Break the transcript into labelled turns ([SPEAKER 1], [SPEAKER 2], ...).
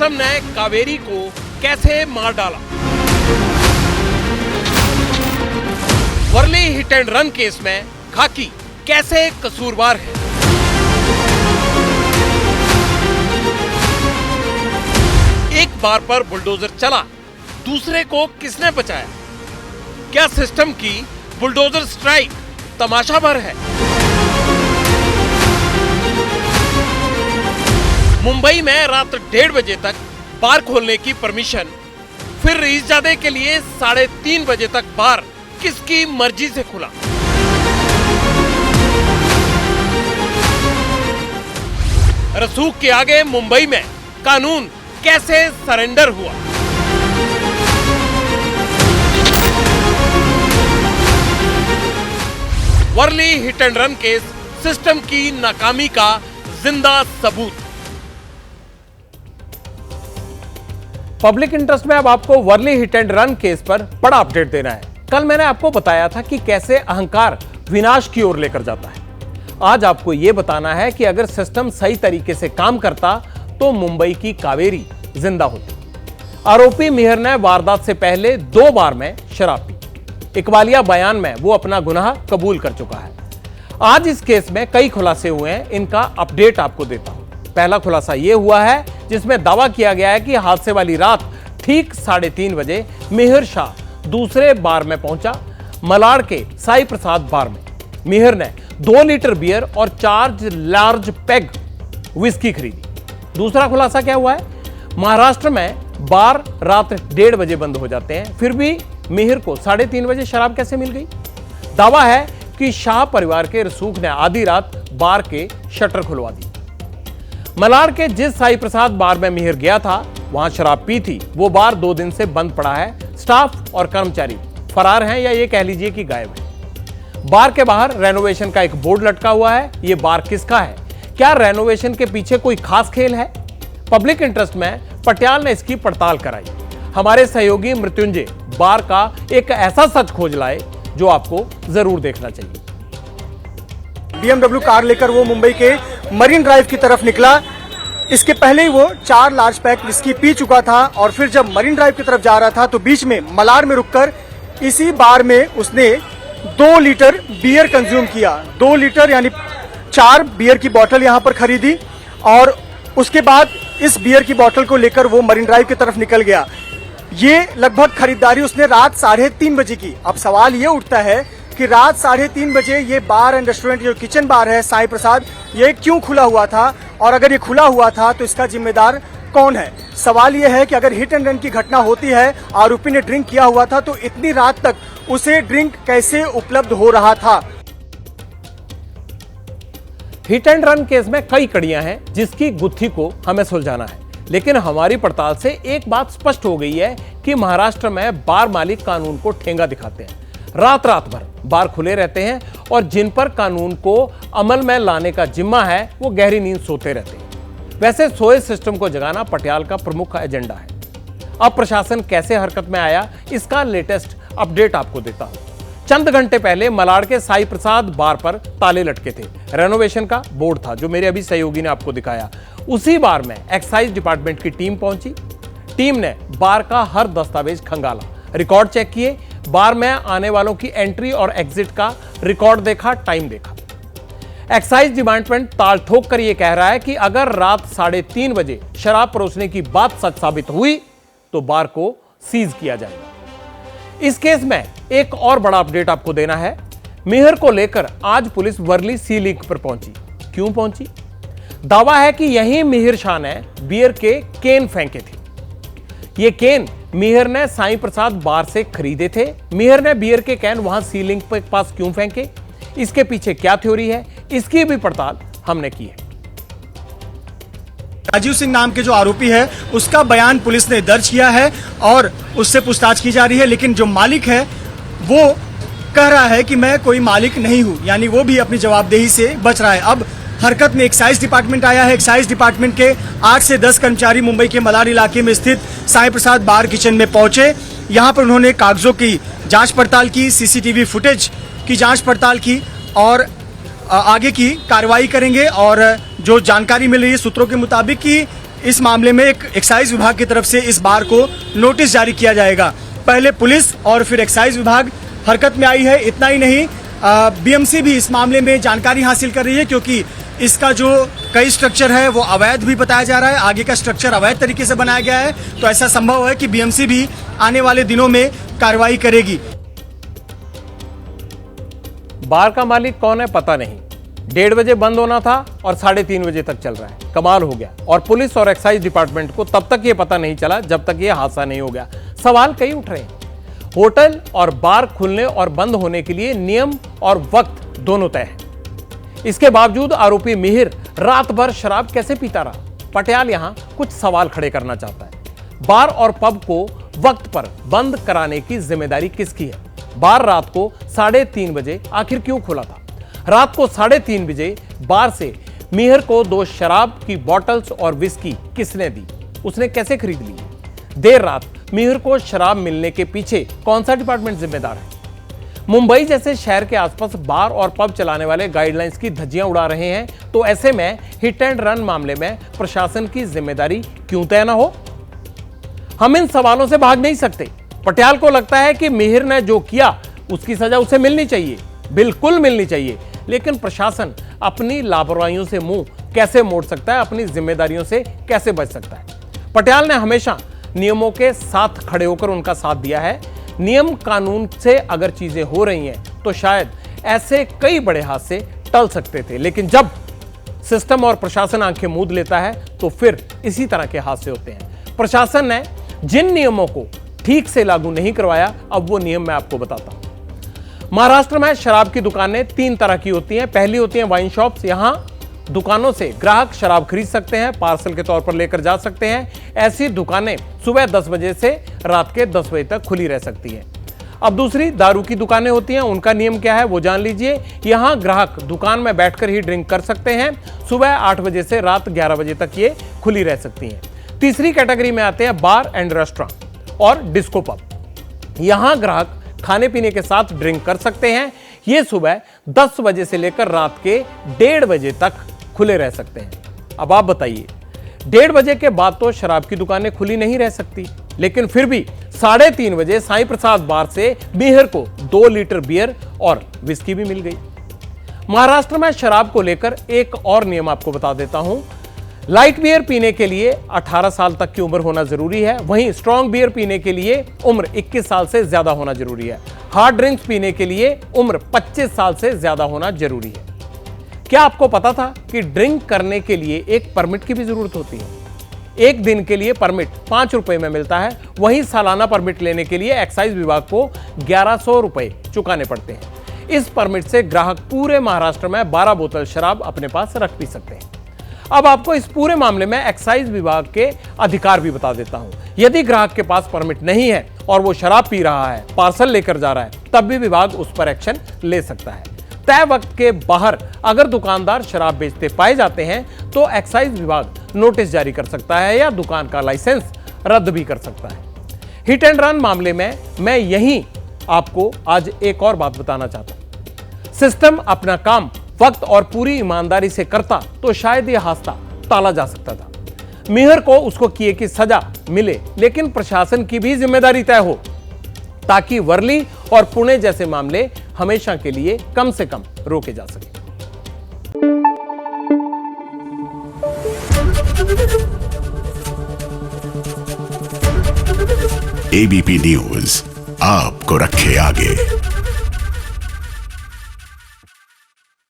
[SPEAKER 1] System ने कावेरी को कैसे मार डाला? Worli hit and run case में खाकी कैसे कसूरवार है? एक बार पर बुलडोजर चला, दूसरे को किसने बचाया? क्या सिस्टम की बुलडोजर स्ट्राइक तमाशा भर है? मुंबई में रात 1:30 बजे तक बार खोलने की परमिशन, फिर रईसजादे के लिए 3:30 बजे तक बार किसकी मर्जी से खुला? रसूख के आगे मुंबई में कानून कैसे सरेंडर हुआ? Worli hit and run case system की नाकामी का जिंदा सबूत। पब्लिक इंटरेस्ट में अब आपको Worli hit and run case पर बड़ा अपडेट देना है। कल मैंने आपको बताया था कि कैसे अहंकार विनाश की ओर लेकर जाता है। आज आपको यह बताना है कि अगर सिस्टम सही तरीके से काम करता तो मुंबई की कावेरी जिंदा होती। आरोपी मिहिर ने वारदात से पहले 2 बार में शराब पी। इकबालिया बयान में वो अपना गुनाह कबूल कर चुका है। आज इस केस में कई खुलासे हुए हैं, इनका अपडेट आपको देता हूं। पहला खुलासा यह हुआ है जिसमें दावा किया गया है कि हादसे वाली रात ठीक 3:30 बजे मिहिर शाह दूसरे बार में पहुंचा, मलाड के साई प्रसाद बार में। मिहिर ने 2 लीटर बियर और 4 लार्ज पैग विस्की खरीदी। दूसरा खुलासा क्या हुआ है? महाराष्ट्र में बार रात 1:30 बजे बंद हो जाते हैं, फिर भी मिहिर को 3:30 बजे शराब कैसे मिल गई? दावा है कि शाह परिवार के रसूख ने आधी रात बार के शटर खुलवा दी। मलाड के जिस साई प्रसाद बार में मिहिर गया था वहां शराब पी थी, वो बार 2 दिन से बंद पड़ा है। स्टाफ और कर्मचारी फरार हैं या ये कह लीजिए कि गायब है। बार के बाहर रेनोवेशन का एक बोर्ड लटका हुआ है। ये बार किसका है? क्या रेनोवेशन के पीछे कोई खास खेल है? पब्लिक इंटरेस्ट में पटियाल ने इसकी पड़ताल कराई। हमारे सहयोगी मृत्युंजय बार का एक ऐसा सच खोज लाए जो आपको जरूर देखना चाहिए।
[SPEAKER 2] BMW कार लेकर वो मुंबई के मरीन ड्राइव की तरफ निकला। इसके पहले ही वो 4 लार्ज पैक विस्की पी चुका था और फिर जब मरीन ड्राइव की तरफ जा रहा था तो बीच में मलाड में रुककर इसी बार में उसने 2 लीटर बियर कंज्यूम किया। 2 लीटर यानी 4 बियर की बोतल यहाँ पर खरीदी और उसके बाद इस बियर की बोतल को लेकर वो मरीन ड्राइव की तरफ निकल गया। ये लगभग खरीदारी उसने रात 3:30 बजे की। अब सवाल ये उठता है कि रात 3:30 बजे ये बार एंड रेस्टोरेंट, जो किचन बार है साई प्रसाद, ये क्यों खुला हुआ था? और अगर ये खुला हुआ था तो इसका जिम्मेदार कौन है? सवाल ये है कि अगर हिट एंड रन की घटना होती है, आरोपी ने ड्रिंक किया हुआ था, तो इतनी रात तक उसे ड्रिंक कैसे उपलब्ध हो रहा था?
[SPEAKER 1] हिट एंड रन केस में कई कड़ियां हैं जिसकी गुत्थी को हमें सुलझाना है, लेकिन हमारी पड़ताल से एक बात स्पष्ट हो गई है कि महाराष्ट्र में बार मालिक कानून को ठेंगा दिखाते हैं। रात भर बार खुले रहते हैं और जिन पर कानून को अमल में लाने का जिम्मा है वो गहरी नींद सोते रहते हैं। वैसे सोए सिस्टम को जगाना पटियाल का प्रमुख एजेंडा है। अब प्रशासन कैसे हरकत में आया, इसका लेटेस्ट अपडेट आपको देता हूं। चंद घंटे पहले मलाड के साई प्रसाद बार पर ताले लटके थे। रेनोवेशन का बोर्ड था जो मेरे अभी सहयोगी ने आपको दिखाया। उसी बार में एक्साइज डिपार्टमेंट की टीम पहुंची। टीम ने बार का हर दस्तावेज खंगाला, रिकॉर्ड चेक किए, बार में आने वालों की एंट्री और एग्जिट का रिकॉर्ड देखा, टाइम देखा। एक्साइज डिपार्टमेंट ताल ठोक कर यह कह रहा है कि अगर रात 3:30 बजे शराब परोसने की बात सच साबित हुई तो बार को सीज किया जाएगा। इस केस में एक और बड़ा अपडेट आपको देना है। मिहिर को लेकर आज पुलिस वर्ली सी लिंक पर पहुंची। क्यों पहुंची? दावा है कि यही मिहिर शाह ने बियर के केन फेंके थे। ये केन मिहिर ने साई प्रसाद बार से खरीदे थे। मिहिर ने बियर के कैन वहां सी लिंक के पास क्यों फेंके? इसके पीछे क्या थ्योरी है, इसकी भी पड़ताल हमने की है।
[SPEAKER 2] राजीव सिंह नाम के जो आरोपी है उसका बयान पुलिस ने दर्ज किया है और उससे पूछताछ की जा रही है, लेकिन जो मालिक है वो कह रहा है कि मैं कोई मालिक नहीं हूं, यानी वो भी अपनी जवाबदेही से बच रहा है। अब हरकत में एक्साइज डिपार्टमेंट आया है। एक्साइज डिपार्टमेंट के 8 से 10 कर्मचारी मुंबई के मलाड इलाके में स्थित साई प्रसाद बार किचन में पहुंचे। यहां पर उन्होंने कागजों की जांच पड़ताल की, सीसीटीवी फुटेज की जांच पड़ताल की और आगे की कार्रवाई करेंगे। और जो जानकारी मिल रही है सूत्रों के मुताबिक कि इस मामले में एक एक्साइज विभाग की तरफ से इस बार को नोटिस जारी किया जाएगा। पहले पुलिस और फिर एक्साइज विभाग हरकत में आई है। इतना ही नहीं, बीएमसी भी इस मामले में जानकारी हासिल कर रही है, क्योंकि इसका जो कई स्ट्रक्चर है वो अवैध भी बताया जा रहा है। आगे का स्ट्रक्चर अवैध तरीके से बनाया गया है, तो ऐसा संभव है कि बीएमसी भी आने वाले दिनों में कार्रवाई करेगी।
[SPEAKER 1] बार का मालिक कौन है पता नहीं, 1:30 बजे बंद होना था और 3:30 बजे तक चल रहा है। कमाल हो गया। और पुलिस और एक्साइज डिपार्टमेंट को तब तक ये पता नहीं चला जब तक ये हादसा नहीं हो गया। सवाल कई उठ रहे हैं। होटल और बार खुलने और बंद होने के लिए नियम और वक्त दोनों तय है। इसके बावजूद आरोपी मिहिर रात भर शराब कैसे पीता रहा? पटियाल यहां कुछ सवाल खड़े करना चाहता है। बार और पब को वक्त पर बंद कराने की जिम्मेदारी किसकी है? बार रात को 3:30 बजे आखिर क्यों खुला था? रात को 3:30 बजे बार से मिहिर को 2 शराब की बोतल्स और विस्की किसने दी? उसने कैसे खरीद ली? देर रात मिहिर को शराब मिलने के पीछे कौन सा डिपार्टमेंट जिम्मेदार है? मुंबई जैसे शहर के आसपास बार और पब चलाने वाले गाइडलाइंस की धज्जियां उड़ा रहे हैं, तो ऐसे में हिट एंड रन मामले में प्रशासन की जिम्मेदारी क्यों तय न हो? हम इन सवालों से भाग नहीं सकते। पटियाल को लगता है कि मिहिर ने जो किया उसकी सजा उसे मिलनी चाहिए, बिल्कुल मिलनी चाहिए। लेकिन प्रशासन अपनी लापरवाहियों से मुंह कैसे मोड़ सकता है, अपनी जिम्मेदारियों से कैसे बच सकता है? पटियाल ने हमेशा नियमों के साथ खड़े होकर उनका साथ दिया है। नियम कानून से अगर चीजें हो रही हैं तो शायद ऐसे कई बड़े हादसे टल सकते थे, लेकिन जब सिस्टम और प्रशासन आंखें मूंद लेता है तो फिर इसी तरह के हादसे होते हैं। प्रशासन ने जिन नियमों को ठीक से लागू नहीं करवाया, अब वो नियम मैं आपको बताता हूं। महाराष्ट्र में शराब की दुकानें 3 तरह की होती हैं। पहली होती है वाइन शॉप्स। यहां दुकानों से ग्राहक शराब खरीद सकते हैं, पार्सल के तौर पर लेकर जा सकते हैं। ऐसी दुकानें सुबह 10 बजे से रात के 10 बजे तक खुली रह सकती हैं। अब दूसरी दारू की दुकानें होती हैं। उनका नियम क्या है वो जान लीजिए। यहां ग्राहक दुकान में बैठकर ही ड्रिंक कर सकते हैं। सुबह 8 बजे से रात 11 बजे तक ये खुली रह सकती हैं। तीसरी कैटेगरी में आते हैं बार एंड रेस्टोरेंट और डिस्को पब। यहां ग्राहक खाने पीने के साथ ड्रिंक कर सकते हैं। ये सुबह 10 बजे से लेकर रात के 1:30 बजे तक खुले रह सकते हैं। अब आप बताइए, 1:30 बजे के बाद तो शराब की दुकानें खुली नहीं रह सकती, लेकिन फिर भी 3:30 बजे साईं प्रसाद बार से मिहिर को 2 लीटर बियर और विस्की भी मिल गई। महाराष्ट्र में शराब को लेकर एक और नियम आपको बता देता हूं। लाइट बियर पीने के लिए 18 साल तक की उम्र होना जरूरी है। वहीं स्ट्रॉन्ग बियर पीने के लिए उम्र 21 साल से ज्यादा होना जरूरी है। हार्ड ड्रिंक्स पीने के लिए उम्र 25 साल से ज्यादा होना जरूरी है। क्या आपको पता था कि ड्रिंक करने के लिए एक परमिट की भी जरूरत होती है? एक दिन के लिए परमिट 5 रुपए में मिलता है। वहीं सालाना परमिट लेने के लिए एक्साइज विभाग को 1100 रुपए चुकाने पड़ते हैं। इस परमिट से ग्राहक पूरे महाराष्ट्र में 12 बोतल शराब अपने पास रख पी सकते हैं। अब आपको इस पूरे मामले में एक्साइज विभाग के अधिकार भी बता देता हूं। यदि ग्राहक के पास परमिट नहीं है और वो शराब पी रहा है, पार्सल लेकर जा रहा है, तब भी विभाग उस पर एक्शन ले सकता है। तय वक्त के बाहर अगर दुकानदार शराब बेचते पाए जाते हैं तो एक्साइज विभाग नोटिस जारी कर सकता है या दुकान का लाइसेंस रद्द भी कर सकता है। हिट एंड रन मामले में मैं यहीं आपको आज एक और बात बताना चाहता हूं। सिस्टम अपना काम वक्त और पूरी ईमानदारी से करता तो शायद यह हादसा टाला जा सकता था। मिहिर को उसको किए की सजा मिले, लेकिन प्रशासन की भी जिम्मेदारी तय हो ताकि वर्ली और पुणे जैसे मामले हमेशा के लिए कम से कम रोके जा सके।
[SPEAKER 3] एबीपी न्यूज आपको रखे आगे।